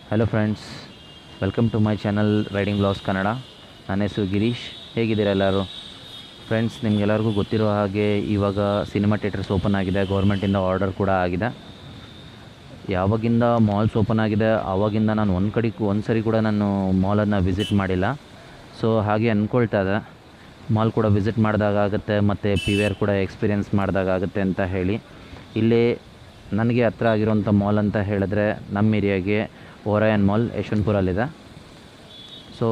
Hello friends, welcome to my channel riding blogs Kannada. ನನ್ನ ಹೆಸರು ಗಿರೀಶ್. ಹೇಗಿದ್ದೀರಾ ಎಲ್ಲರೂ? ಫ್ರೆಂಡ್ಸ್, ನಿಮಗೆಲ್ಲರಿಗೂ ಗೊತ್ತಿರೋ ಹಾಗೆ ಇವಾಗ ಸಿನಿಮಾ ಥಿಯೇಟರ್ಸ್ ಓಪನ್ ಆಗಿದೆ. ಗೌರ್ಮೆಂಟಿಂದ ಆರ್ಡರ್ ಕೂಡ ಆಗಿದೆ. ಯಾವಾಗಿಂದ ಮಾಲ್ಸ್ ಓಪನ್ ಆಗಿದೆ ಆವಾಗಿಂದ ನಾನು ಒಂದು ಸರಿ ಕೂಡ ನಾನು ಮಾಲನ್ನು ವಿಸಿಟ್ ಮಾಡಿಲ್ಲ. ಸೊ ಹಾಗೆ ಅಂದ್ಕೊಳ್ತಾ ಇದೆ, ಮಾಲ್ ಕೂಡ ವಿಸಿಟ್ ಮಾಡಿದಾಗುತ್ತೆ ಮತ್ತು ಪಿ ವಿ ಆರ್ ಕೂಡ ಎಕ್ಸ್ಪೀರಿಯೆನ್ಸ್ ಮಾಡಿದಾಗುತ್ತೆ ಅಂತ ಹೇಳಿ. ಇಲ್ಲೇ ನನಗೆ ಹತ್ರ ಆಗಿರೋಂಥ ಮಾಲ್ ಅಂತ ಹೇಳಿದ್ರೆ ನಮ್ಮ ಏರಿಯಾಗೆ ಓರಾಯನ್ ಮಾಲ್ ಯಶವಂತಪುರಲ್ಲಿದೆ. ಸೊ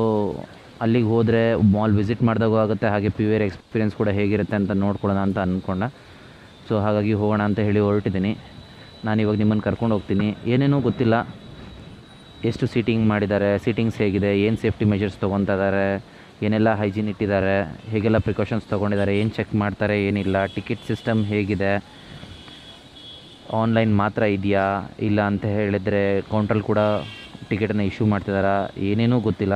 ಅಲ್ಲಿಗೆ ಹೋದರೆ ಮಾಲ್ ವಿಸಿಟ್ ಮಾಡಿದಾಗೂ ಆಗುತ್ತೆ, ಹಾಗೆ ಪಿ ವಿ ಆರ್ ಎಕ್ಸ್ಪೀರಿಯೆನ್ಸ್ ಕೂಡ ಹೇಗಿರುತ್ತೆ ಅಂತ ನೋಡ್ಕೊಳ್ಳೋಣ ಅಂತ ಅಂದ್ಕೊಂಡೆ. ಸೊ ಹಾಗಾಗಿ ಹೋಗೋಣ ಅಂತ ಹೇಳಿ ಹೊರಟಿದ್ದೀನಿ. ನಾನಿವಾಗ ನಿಮ್ಮನ್ನು ಕರ್ಕೊಂಡು ಹೋಗ್ತೀನಿ. ಏನೇನೂ ಗೊತ್ತಿಲ್ಲ, ಎಷ್ಟು ಸೀಟಿಂಗ್ ಮಾಡಿದ್ದಾರೆ, ಸೀಟಿಂಗ್ಸ್ ಹೇಗಿದೆ, ಏನು ಸೇಫ್ಟಿ ಮೆಷರ್ಸ್ ತೊಗೊತಾ ಇದ್ದಾರೆ, ಏನೆಲ್ಲ ಹೈಜೀನ್ ಇಟ್ಟಿದ್ದಾರೆ, ಹೇಗೆಲ್ಲ ಪ್ರಿಕಾಷನ್ಸ್ ತೊಗೊಂಡಿದ್ದಾರೆ, ಏನು ಚೆಕ್ ಮಾಡ್ತಾರೆ, ಏನಿಲ್ಲ, ಟಿಕೆಟ್ ಸಿಸ್ಟಮ್ ಹೇಗಿದೆ, ಆನ್ಲೈನ್ ಮಾತ್ರ ಇದೆಯಾ ಇಲ್ಲ ಅಂತ ಹೇಳಿದರೆ ಕೌಂಟ್ರಲ್ಲಿ ಕೂಡ ಟಿಕೆಟನ್ನು ಇಶ್ಯೂ ಮಾಡ್ತಿದ್ದಾರಾ, ಏನೇನೂ ಗೊತ್ತಿಲ್ಲ.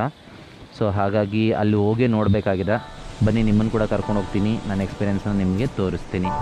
ಸೊ ಹಾಗಾಗಿ ಅಲ್ಲಿ ಹೋಗೇ ನೋಡಬೇಕಾಗಿದೆ. ಬನ್ನಿ, ನಿಮ್ಮನ್ನು ಕೂಡ ಕರ್ಕೊಂಡು ಹೋಗ್ತೀನಿ, ನನ್ನ ಎಕ್ಸ್ಪೀರಿಯೆನ್ಸನ್ನು ನಿಮಗೆ ತೋರಿಸ್ತೀನಿ.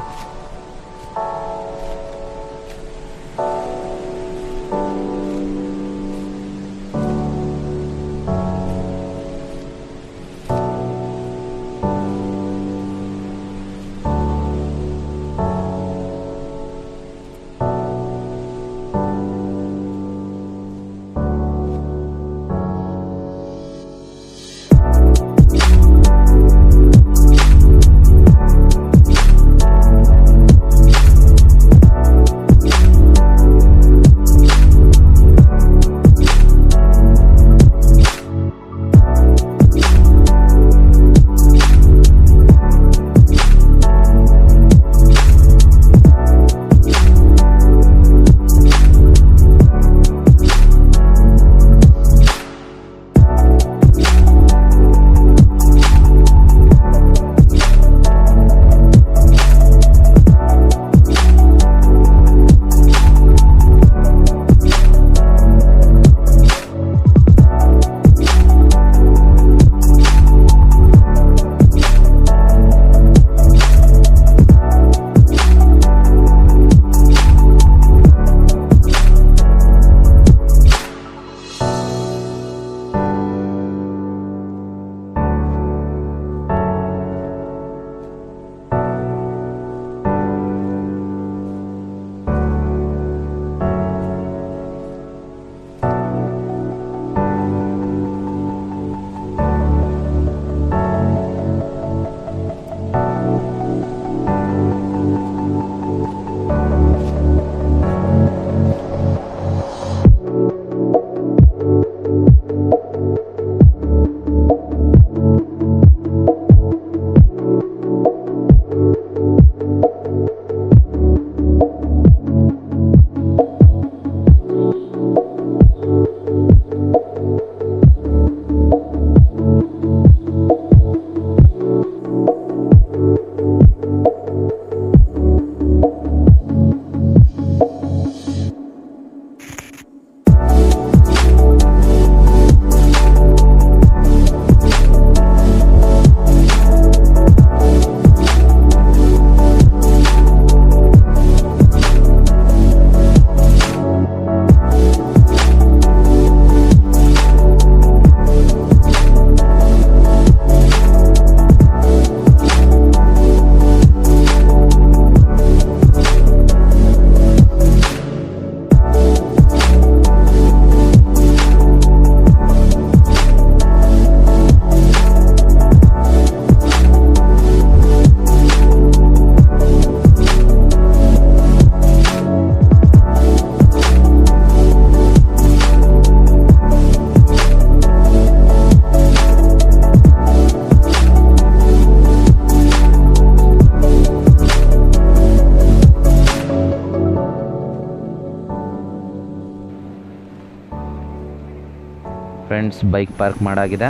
ಫ್ರೆಂಡ್ಸ್, ಬೈಕ್ ಪಾರ್ಕ್ ಮಾಡಾಗಿದೆ.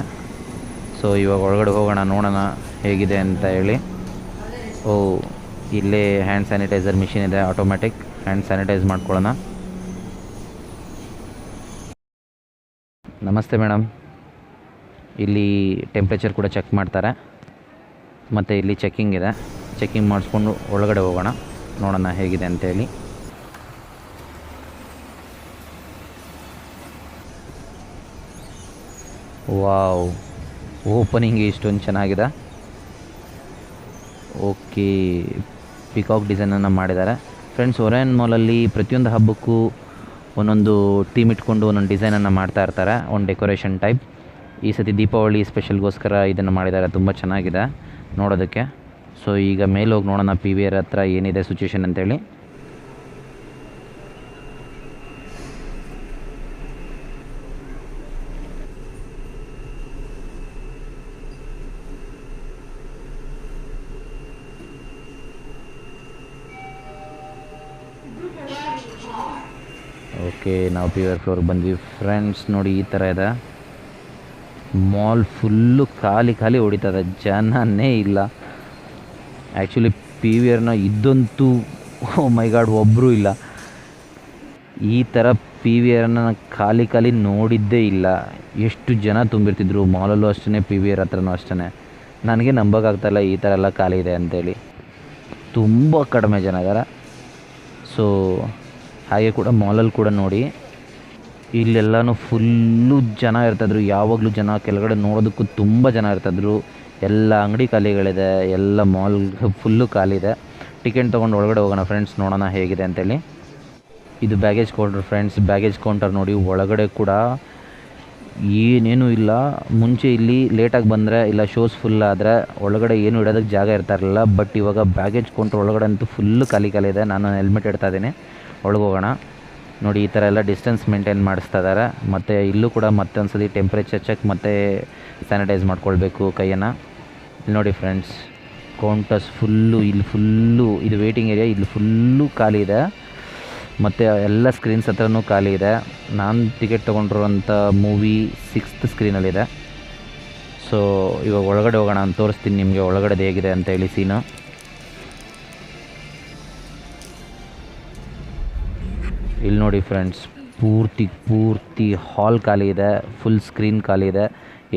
ಸೊ ಇವಾಗ ಒಳಗಡೆ ಹೋಗೋಣ, ನೋಡೋಣ ಹೇಗಿದೆ ಅಂತ ಹೇಳಿ. ಇಲ್ಲೇ ಹ್ಯಾಂಡ್ ಸ್ಯಾನಿಟೈಸರ್ ಮಿಷಿನ್ ಇದೆ, ಆಟೋಮ್ಯಾಟಿಕ್ ಹ್ಯಾಂಡ್ ಸ್ಯಾನಿಟೈಸ್ ಮಾಡ್ಕೊಳ್ಳೋಣ. ನಮಸ್ತೆ ಮೇಡಮ್. ಇಲ್ಲಿ ಟೆಂಪ್ರೇಚರ್ ಕೂಡ ಚೆಕ್ ಮಾಡ್ತಾರೆ, ಮತ್ತು ಇಲ್ಲಿ ಚೆಕ್ಕಿಂಗ್ ಇದೆ. ಚೆಕ್ಕಿಂಗ್ ಮಾಡಿಸ್ಕೊಂಡು ಒಳಗಡೆ ಹೋಗೋಣ, ನೋಡೋಣ ಹೇಗಿದೆ ಅಂತೇಳಿ. ವಾವ್, ಓಪನಿಂಗ್ ಇಷ್ಟೊಂದು ಚೆನ್ನಾಗಿದೆ. ಓಕೆ, ಪಿಕಾಕ್ ಡಿಸೈನನ್ನು ಮಾಡಿದ್ದಾರೆ. ಫ್ರೆಂಡ್ಸ್, ಒರಾಯನ್ ಮಾಲಲ್ಲಿ ಪ್ರತಿಯೊಂದು ಹಬ್ಬಕ್ಕೂ ಒಂದೊಂದು ಥೀಮ್ ಇಟ್ಕೊಂಡು ಒಂದೊಂದು ಡಿಸೈನನ್ನು ಮಾಡ್ತಾ ಇರ್ತಾರೆ, ಒಂದು ಡೆಕೋರೇಷನ್ ಟೈಪ್. ಈ ಸತಿ ದೀಪಾವಳಿ ಸ್ಪೆಷಲ್ಗೋಸ್ಕರ ಇದನ್ನು ಮಾಡಿದ್ದಾರೆ, ತುಂಬ ಚೆನ್ನಾಗಿದೆ ನೋಡೋದಕ್ಕೆ. ಸೊ ಈಗ ಮೇಲೆ ಹೋಗಿ ನೋಡೋಣ ಪಿ ವಿ ಆರ್ ಹತ್ರ ಏನಿದೆ ಸಿಚುವೇಶನ್ ಅಂತೇಳಿ. ಓಕೆ, ನಾವು ಪಿ ವಿ ಆರ್ ಫ್ಲೋರ್ಗೆ ಬಂದ್ವಿ. ಫ್ರೆಂಡ್ಸ್ ನೋಡಿ, ಈ ಥರ ಇದೆ ಮಾಲ್. ಫುಲ್ಲು ಖಾಲಿ ಖಾಲಿ ಹೊಡಿತದೆ, ಜನನೇ ಇಲ್ಲ. ಆ್ಯಕ್ಚುಲಿ ಪಿ ವಿ ಆರ್ನ ಇದ್ದಂತೂ ಓ ಮೈ ಗಾಡ್ ಒಬ್ಬರೂ ಇಲ್ಲ. ಈ ಥರ ಪಿ ವಿ ಆರನ್ನು ಖಾಲಿ ಖಾಲಿ ನೋಡಿದ್ದೇ ಇಲ್ಲ. ಎಷ್ಟು ಜನ ತುಂಬಿರ್ತಿದ್ರು ಮಾಲಲ್ಲೂ ಅಷ್ಟೇ, ಪಿ ವಿ ಆರ್ ಹತ್ರನೂ ಅಷ್ಟೇ. ನನಗೆ ನಂಬೋಕ್ಕಾಗ್ತಾಯಿಲ್ಲ ಈ ಥರ ಎಲ್ಲ ಖಾಲಿ ಇದೆ ಅಂಥೇಳಿ. ತುಂಬ ಕಡಿಮೆ ಜನ ಇದ್ದಾರೆ. ಸೊ ಹಾಗೆ ಕೂಡ ಮಾಲಲ್ಲಿ ಕೂಡ ನೋಡಿ, ಇಲ್ಲೆಲ್ಲನೂ ಫುಲ್ಲು ಜನ ಇರ್ತಾಯಿದ್ರು, ಯಾವಾಗಲೂ ಜನ. ಕೆಳಗಡೆ ನೋಡೋದಕ್ಕೂ ತುಂಬ ಜನ ಇರ್ತಾಯಿದ್ರು. ಎಲ್ಲ ಅಂಗಡಿ ಖಾಲಿಗಳಿದೆ, ಎಲ್ಲ ಮಾಲ್ ಫುಲ್ಲು ಖಾಲಿ ಇದೆ. ಟಿಕೆಟ್ ತೊಗೊಂಡು ಒಳಗಡೆ ಹೋಗೋಣ ಫ್ರೆಂಡ್ಸ್, ನೋಡೋಣ ಹೇಗಿದೆ ಅಂತೇಳಿ. ಇದು baggage counter friends. Baggage counter ನೋಡಿ, ಒಳಗಡೆ ಕೂಡ ಏನೇನೂ ಇಲ್ಲ. ಮುಂಚೆ ಇಲ್ಲಿ ಲೇಟಾಗಿ ಬಂದರೆ ಇಲ್ಲ ಶೋಸ್ ಫುಲ್ ಆದರೆ ಒಳಗಡೆ ಏನು ಇಡೋದಕ್ಕೆ ಜಾಗ ಇರ್ತಾಯಿರಲಿಲ್ಲ. ಬಟ್ ಇವಾಗ ಬ್ಯಾಗೇಜ್ ಕೌಂಟರ್ ಒಳಗಡೆ ಅಂತೂ ಫುಲ್ಲು ಖಾಲಿ ಖಾಲಿ ಇದೆ. ನಾನು ಹೆಲ್ಮೆಟ್ ಇಡ್ತಾ ಇದ್ದೀನಿ, ಒಳಗೋಗೋಣ. ನೋಡಿ, ಈ ಥರ ಎಲ್ಲ ಡಿಸ್ಟೆನ್ಸ್ ಮೇಂಟೈನ್ ಮಾಡಿಸ್ತಾ ಇದ್ದಾರೆ. ಮತ್ತು ಇಲ್ಲೂ ಕೂಡ ಮತ್ತೊಂದು ಸತಿ ಟೆಂಪ್ರೇಚರ್ ಚೆಕ್ ಮತ್ತು ಸ್ಯಾನಿಟೈಸ್ ಮಾಡ್ಕೊಳ್ಬೇಕು ಕೈಯನ್ನು. ಇಲ್ಲಿ ನೋಡಿ ಫ್ರೆಂಡ್ಸ್, ಕೌಂಟರ್ಸ್ ಫುಲ್ಲು, ಇಲ್ಲಿ ಫುಲ್ಲು ಇದು ವೇಟಿಂಗ್ ಏರಿಯಾ, ಇಲ್ಲಿ ಫುಲ್ಲು ಖಾಲಿ ಇದೆ. ಮತ್ತು ಎಲ್ಲ ಸ್ಕ್ರೀನ್ಸ್ ಹತ್ರನೂ ಖಾಲಿ ಇದೆ. ನಾನು ಟಿಕೆಟ್ ತೊಗೊಂಡಿರೋಂಥ ಮೂವಿ 6th ಸ್ಕ್ರೀನಲ್ಲಿದೆ. ಸೊ ಇವಾಗ ಒಳಗಡೆ ಹೋಗೋಣ ಅಂತ ತೋರಿಸ್ತೀನಿ ನಿಮಗೆ ಒಳಗಡೆ ಹೇಗಿದೆ ಅಂತ ಹೇಳಿ ಸೀನು. ಇಲ್ಲಿ ನೋಡಿ ಫ್ರೆಂಡ್ಸ್, ಪೂರ್ತಿ ಹಾಲ್ ಖಾಲಿ ಇದೆ, ಫುಲ್ ಸ್ಕ್ರೀನ್ ಖಾಲಿ ಇದೆ,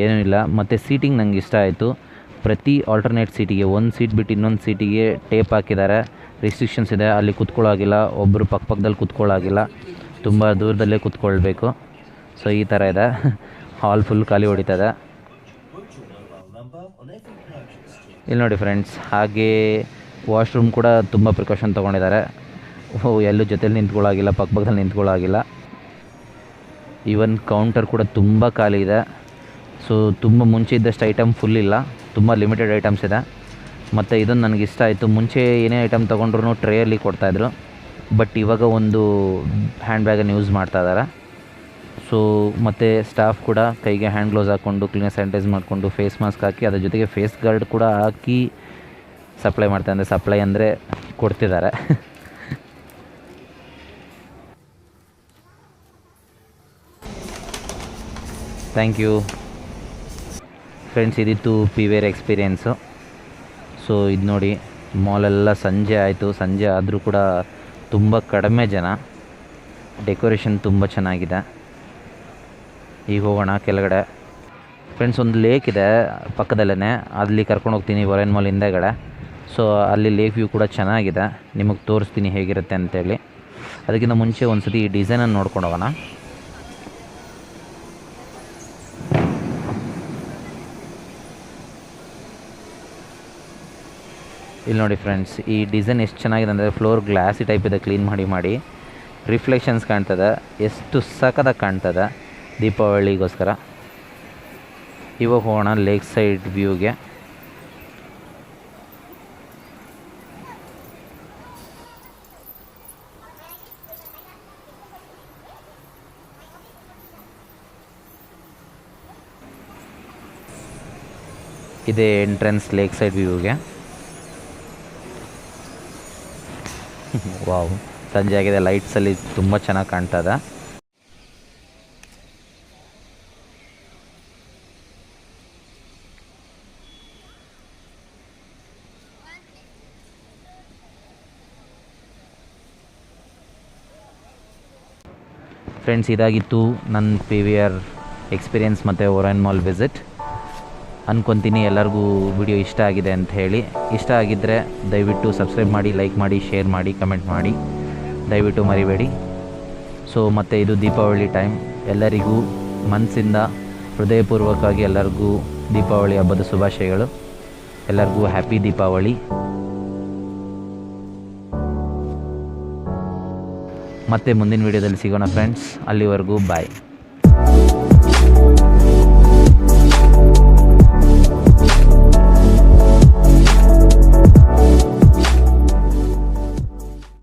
ಏನೂ ಇಲ್ಲ. ಮತ್ತು ಸೀಟಿಂಗ್ ನಂಗೆ ಇಷ್ಟ ಆಯಿತು. ಪ್ರತಿ ಆಲ್ಟರ್ನೇಟ್ ಸೀಟಿಗೆ ಒಂದು ಸೀಟ್ ಬಿಟ್ಟು ಇನ್ನೊಂದು ಸೀಟಿಗೆ ಟೇಪ್ ಹಾಕಿದ್ದಾರೆ. ರಿಸ್ಟ್ರಿಕ್ಷನ್ಸ್ ಇದೆ, ಅಲ್ಲಿ ಕೂತ್ಕೊಳ್ಳೋಗಿಲ್ಲ, ಒಬ್ಬರು ಪಕ್ಕದಲ್ಲಿ ಕೂತ್ಕೊಳ್ಳೋಗಿಲ್ಲ, ತುಂಬ ದೂರದಲ್ಲೇ ಕೂತ್ಕೊಳ್ಬೇಕು. ಸೊ ಈ ಥರ ಇದೆ. ಹಾಲ್ ಫುಲ್ ಖಾಲಿ ಹೊಡಿತದೆ. ಇಲ್ಲಿ ನೋಡಿ ಫ್ರೆಂಡ್ಸ್, ಹಾಗೆ ವಾಶ್ರೂಮ್ ಕೂಡ ತುಂಬ ಪ್ರಿಕಾಷನ್ ತೊಗೊಂಡಿದ್ದಾರೆ. ಎಲ್ಲೂ ಜೊತೆಲಿ ನಿಂತ್ಕೊಳ್ಳೋಗಿಲ್ಲ, ಪಕ್ಕದಲ್ಲಿ ನಿಂತ್ಕೊಳ್ಳೋಗಿಲ್ಲ. ಈವನ್ ಕೌಂಟರ್ ಕೂಡ ತುಂಬ ಖಾಲಿ ಇದೆ. ಸೊ ತುಂಬ ಮುಂಚೆ ಇದ್ದಷ್ಟು ಐಟಮ್ ಫುಲ್ ಇಲ್ಲ, ತುಂಬ ಲಿಮಿಟೆಡ್ ಐಟಮ್ಸ್ ಇದೆ. ಮತ್ತು ಇದೊಂದು ನನಗೆ ಇಷ್ಟ ಆಯಿತು. ಮುಂಚೆ ಏನೇ ಐಟಮ್ ತೊಗೊಂಡ್ರು ಟ್ರೇಯಲ್ಲಿ ಕೊಡ್ತಾಯಿದ್ರು, ಬಟ್ ಇವಾಗ ಒಂದು ಹ್ಯಾಂಡ್ ಬ್ಯಾಗನ್ನು ಯೂಸ್ ಮಾಡ್ತಾ ಇದ್ದಾರೆ. ಸೊ ಮತ್ತು ಸ್ಟಾಫ್ ಕೂಡ ಕೈಗೆ ಹ್ಯಾಂಡ್ ಗ್ಲೌಸ್ ಹಾಕ್ಕೊಂಡು ಕ್ಲೀನಾಗಿ ಸ್ಯಾನಿಟೈಸ್ ಮಾಡಿಕೊಂಡು ಫೇಸ್ ಮಾಸ್ಕ್ ಹಾಕಿ ಅದ್ರ ಜೊತೆಗೆ ಫೇಸ್ ಗಾರ್ಡ್ ಕೂಡ ಹಾಕಿ ಸಪ್ಲೈ ಮಾಡ್ತಾರೆ. ಅಂದರೆ ಸಪ್ಲೈ ಅಂದರೆ ಕೊಡ್ತಿದ್ದಾರೆ. ಥ್ಯಾಂಕ್ ಯು ಫ್ರೆಂಡ್ಸ್, ಇದಿತ್ತು P V R experience. So ಇದು ನೋಡಿ, ಮಾಲೆಲ್ಲ ಸಂಜೆ ಆಯಿತು. ಸಂಜೆ ಆದರೂ ಕೂಡ ತುಂಬ ಕಡಿಮೆ ಜನ. ಡೆಕೋರೇಷನ್ ತುಂಬ ಚೆನ್ನಾಗಿದೆ. ಈಗ ಹೋಗೋಣ ಕೆಳಗಡೆ ಫ್ರೆಂಡ್ಸ್. ಒಂದು ಲೇಕ್ ಇದೆ ಪಕ್ಕದಲ್ಲೇ, ಅಲ್ಲಿ ಕರ್ಕೊಂಡು ಹೋಗ್ತೀನಿ ಒರಾಯನ್ ಮಾಲ್ ಹಿಂದೆಗಡೆ. ಸೊ ಅಲ್ಲಿ ಲೇಕ್ ವ್ಯೂ ಕೂಡ ಚೆನ್ನಾಗಿದೆ, ನಿಮಗೆ ತೋರಿಸ್ತೀನಿ ಹೇಗಿರುತ್ತೆ ಅಂತೇಳಿ. ಅದಕ್ಕಿಂತ ಮುಂಚೆ ಒಂದು ಸತಿ ಈ ಡಿಸೈನನ್ನು ನೋಡ್ಕೊಂಡು ಹೋಗೋಣ. ಇಲ್ಲಿ ನೋಡಿ ಫ್ರೆಂಡ್ಸ್, ಈ ಡಿಸೈನ್ ಎಷ್ಟು ಚೆನ್ನಾಗಿದೆ ಅಂದರೆ ಫ್ಲೋರ್ ಗ್ಲಾಸಿ ಟೈಪ್ ಇದೆ, ಕ್ಲೀನ್ ಮಾಡಿ ರಿಫ್ಲೆಕ್ಷನ್ಸ್ ಕಾಣ್ತದೆ. ಎಷ್ಟು ಸಖತ್ತಾಗಿ ಕಾಣ್ತದೆ ದೀಪಾವಳಿಗೋಸ್ಕರ. ಇವಾಗ ಹೋಗೋಣ ಲೇಕ್ ಸೈಡ್ ವ್ಯೂಗೆ. ಇದೇ ಎಂಟ್ರೆನ್ಸ್ ಲೇಕ್ ಸೈಡ್ ವ್ಯೂಗೆ. ವಾವ್, ಸಂಜೆ ಆಗಿದೆ, ಲೈಟ್ಸಲ್ಲಿ ತುಂಬ ಚೆನ್ನಾಗಿ ಕಾಣ್ತದೆ. ಫ್ರೆಂಡ್ಸ್, ಇದಾಗಿತ್ತು ನನ್ನ ಪಿ ವಿ ಆರ್ ಎಕ್ಸ್ಪೀರಿಯೆನ್ಸ್ ಮತ್ತು ಒರಾಯನ್ ಮಾಲ್ ವಿಸಿಟ್. ಅಂದ್ಕೊತೀನಿ ಎಲ್ಲರಿಗೂ ವಿಡಿಯೋ ಇಷ್ಟ ಆಗಿದೆ ಅಂತ ಹೇಳಿ. ಇಷ್ಟ ಆಗಿದ್ದರೆ ದಯವಿಟ್ಟು ಸಬ್ಸ್ಕ್ರೈಬ್ ಮಾಡಿ, ಲೈಕ್ ಮಾಡಿ, ಶೇರ್ ಮಾಡಿ, ಕಮೆಂಟ್ ಮಾಡಿ, ದಯವಿಟ್ಟು ಮರಿಬೇಡಿ. ಸೊ ಮತ್ತು ಇದು ದೀಪಾವಳಿ ಟೈಮ್, ಎಲ್ಲರಿಗೂ ಮನಸ್ಸಿಂದ ಹೃದಯಪೂರ್ವಕವಾಗಿ ಎಲ್ಲರಿಗೂ ದೀಪಾವಳಿ ಹಬ್ಬದ ಶುಭಾಶಯಗಳು. ಎಲ್ಲರಿಗೂ ಹ್ಯಾಪಿ ದೀಪಾವಳಿ. ಮತ್ತೆ ಮುಂದಿನ ವೀಡಿಯೋದಲ್ಲಿ ಸಿಗೋಣ ಫ್ರೆಂಡ್ಸ್. ಅಲ್ಲಿವರೆಗೂ ಬಾಯ್.